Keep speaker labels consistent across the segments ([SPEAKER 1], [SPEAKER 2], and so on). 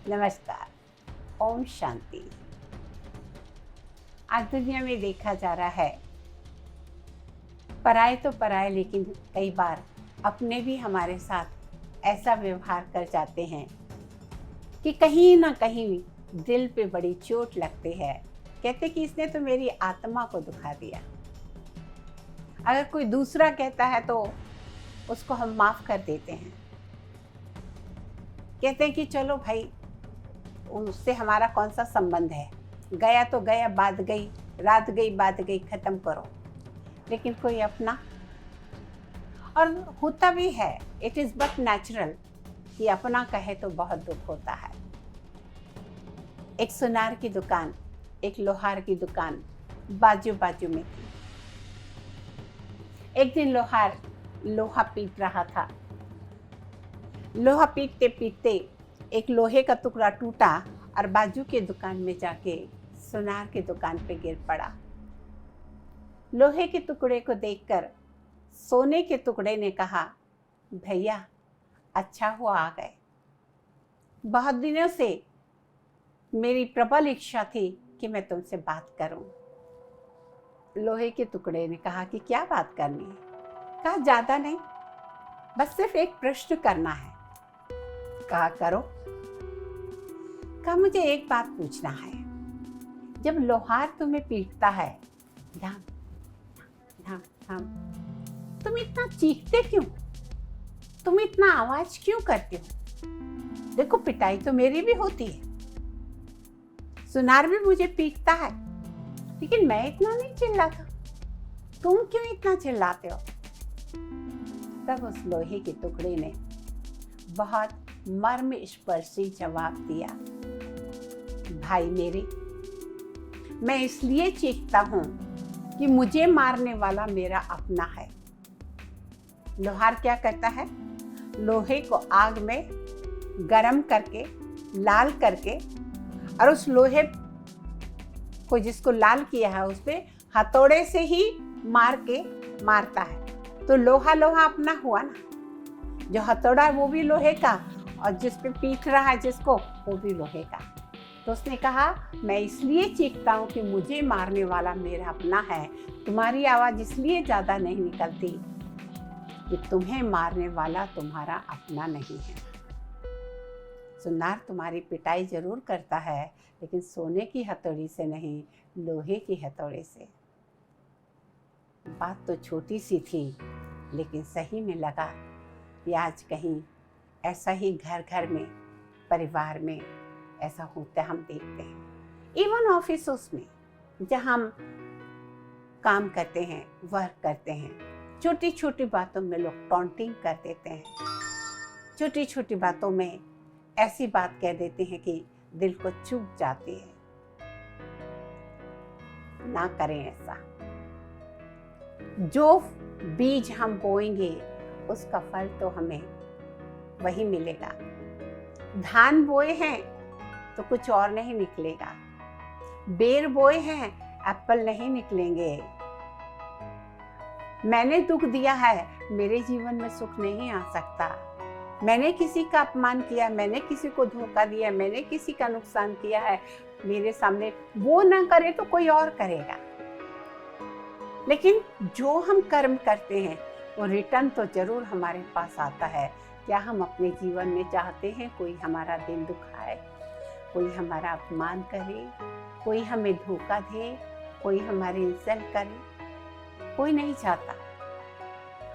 [SPEAKER 1] नमस्कार। ओम शांति। आज दुनिया में देखा जा रहा है, पराये तो पराये, लेकिन कई बार अपने भी हमारे साथ ऐसा व्यवहार कर जाते हैं कि कहीं ना कहीं दिल पे बड़ी चोट लगती है। कहते कि इसने तो मेरी आत्मा को दुखा दिया। अगर कोई दूसरा कहता है तो उसको हम माफ कर देते हैं। कहते हैं कि चलो भाई, उससे हमारा कौन सा संबंध है, गया तो गया, बात गई, रात गई, बात गई, खत्म करो। लेकिन कोई अपना, और होता भी है, इट इज बट नेचुरल कि अपना कहे तो बहुत दुख होता है। एक सुनार की दुकान, एक लोहार की दुकान बाजू बाजू में थी। एक दिन लोहार लोहा पीट रहा था। लोहा पीटते पीटते एक लोहे का टुकड़ा टूटा और बाजू के दुकान में जाके सुनार की दुकान पे गिर पड़ा। लोहे के टुकड़े को देखकर सोने के टुकड़े ने कहा, भैया अच्छा हुआ आ गए। बहुत दिनों से मेरी प्रबल इच्छा थी कि मैं तुमसे बात करूं। लोहे के टुकड़े ने कहा कि क्या बात करनी है। कहा ज्यादा नहीं, बस सिर्फ एक प्रश्न करना है। कहा करो। कहा मुझे एक बात पूछना है, जब लोहार तुम्हें पीटता है, धाम धाम धाम, तुम इतना चीखते क्यों? तुम इतना आवाज क्यों करते हो? देखो पिटाई तो मेरी भी होती है, सुनार भी मुझे पीटता है, लेकिन मैं इतना नहीं चिल्लाता। तुम क्यों इतना चिल्लाते हो? तब उस लोहे के टुकड़े ने बहुत मर्म स्पर्शी जवाब दिया, भाई मेरे, मैं इसलिए चीखता हूं कि मुझे मारने वाला मेरा अपना है। लोहार क्या करता है? लोहे को आग में गरम करके, लाल करके, और उस लोहे को जिसको लाल किया है उस पे हथौड़े से ही मारता है। तो लोहा लोहा अपना हुआ ना, जो हथौड़ा है वो भी लोहे का, और जिस पे पीट रहा है जिसको, वो भी लोहे का। तो उसने कहा, मैं इसलिए चीखता हूँ कि मुझे मारने वाला मेरा अपना है। तुम्हारी आवाज़ इसलिए ज़्यादा नहीं निकलती कि तुम्हें मारने वाला तुम्हारा अपना नहीं है। सुनार तुम्हारी पिटाई जरूर करता है, लेकिन सोने की हथौड़ी से नहीं, लोहे की हथौड़े से। बात तो छोटी सी थी, लेकिन सही में लगा कि आज कहीं ऐसा ही घर घर में, परिवार में ऐसा होता हम देखते हैं। इवन ऑफिसों में जहाँ हम काम करते हैं, वर्क करते हैं, छोटी छोटी बातों में लोग टॉन्टिंग कर देते हैं। छोटी छोटी बातों में ऐसी बात कह देते हैं कि दिल को चुभ जाती है। ना करें ऐसा। जो बीज हम बोएंगे उसका फल तो हमें वही मिलेगा। धान बोए हैं तो कुछ और नहीं निकलेगा। बेर बोए हैं, एप्पल नहीं निकलेंगे। मैंने दुख दिया है, मेरे जीवन में सुख नहीं आ सकता। मैंने किसी का अपमान किया, मैंने किसी को धोखा दिया, मैंने किसी का नुकसान किया है, मेरे सामने वो ना करे तो कोई और करेगा। लेकिन जो हम कर्म करते हैं वो रिटर्न तो जरूर हमारे पास आता है। क्या हम अपने जीवन में चाहते हैं कोई हमारा दिल दुखाए, कोई हमारा अपमान करे, कोई हमें धोखा दे, कोई हमारी इंसल्ट करे? कोई नहीं चाहता।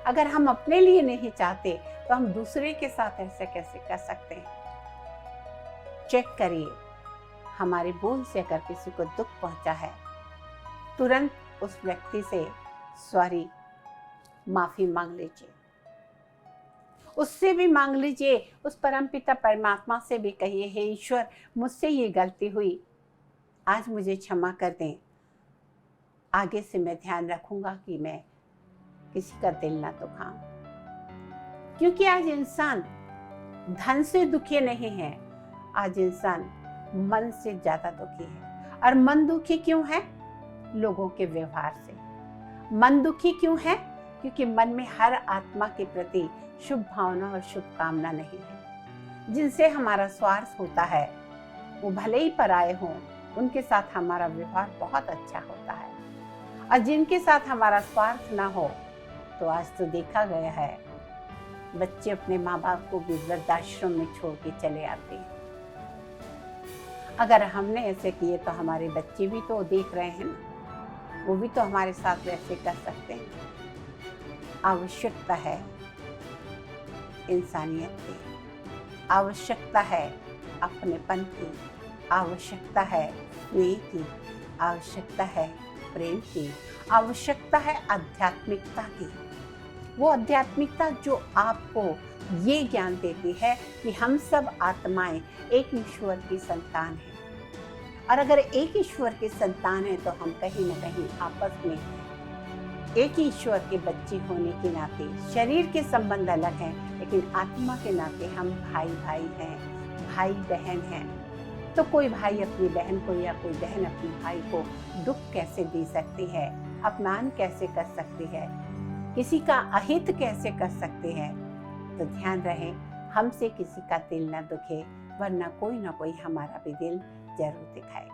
[SPEAKER 1] अगर हम अपने लिए नहीं चाहते तो हम दूसरे के साथ ऐसे कैसे कर सकते हैं? चेक करिए, हमारे बोल से अगर किसी को दुख पहुंचा है, तुरंत उस व्यक्ति से सॉरी, माफी मांग लीजिए। उससे भी मांग लीजिए, उस परमपिता परमात्मा से भी कहिए, हे ईश्वर, मुझसे ये गलती हुई, आज मुझे क्षमा कर दें। आगे से मैं ध्यान रखूंगा कि मैं किसी का दिल ना दुखाऊं। क्योंकि आज इंसान धन से दुखी नहीं है, आज इंसान मन से ज्यादा दुखी है। और मन दुखी क्यों है? लोगों के व्यवहार से। मन दुखी क्यों है? क्योंकि मन में हर आत्मा के प्रति शुभ भावना और शुभकामना नहीं है। जिनसे हमारा स्वार्थ होता है वो भले ही पराए हों, उनके साथ हमारा व्यवहार बहुत अच्छा होता है। और जिनके साथ हमारा स्वार्थ ना हो, तो आज तो देखा गया है बच्चे अपने माँ बाप को भी वृद्धाश्रम में छोड़ के चले आते हैं। अगर हमने ऐसे किए तो हमारे बच्चे भी तो देख रहे हैं ना, वो भी तो हमारे साथ वैसे कर सकते हैं। आवश्यकता है इंसानियत की, आवश्यकता है अपनेपन की, आवश्यकता है स्नेह की, आवश्यकता है प्रेम की, आवश्यकता है आध्यात्मिकता की। वो आध्यात्मिकता जो आपको ये ज्ञान देती है कि हम सब आत्माएं एक ईश्वर की संतान हैं, और अगर एक ईश्वर के संतान हैं तो हम कहीं न कहीं आपस में एक ही ईश्वर के बच्चे होने के नाते शरीर के संबंध अलग हैं, लेकिन आत्मा के नाते हम भाई भाई हैं, भाई बहन हैं। तो कोई भाई अपनी बहन को या कोई बहन अपने भाई को दुख कैसे दे सकती है, अपमान कैसे कर सकती है, किसी का अहित कैसे कर सकते हैं। तो ध्यान रहे हमसे किसी का दिल न दुखे, वरना कोई ना कोई हमारा भी दिल जरूर दिखाएगा।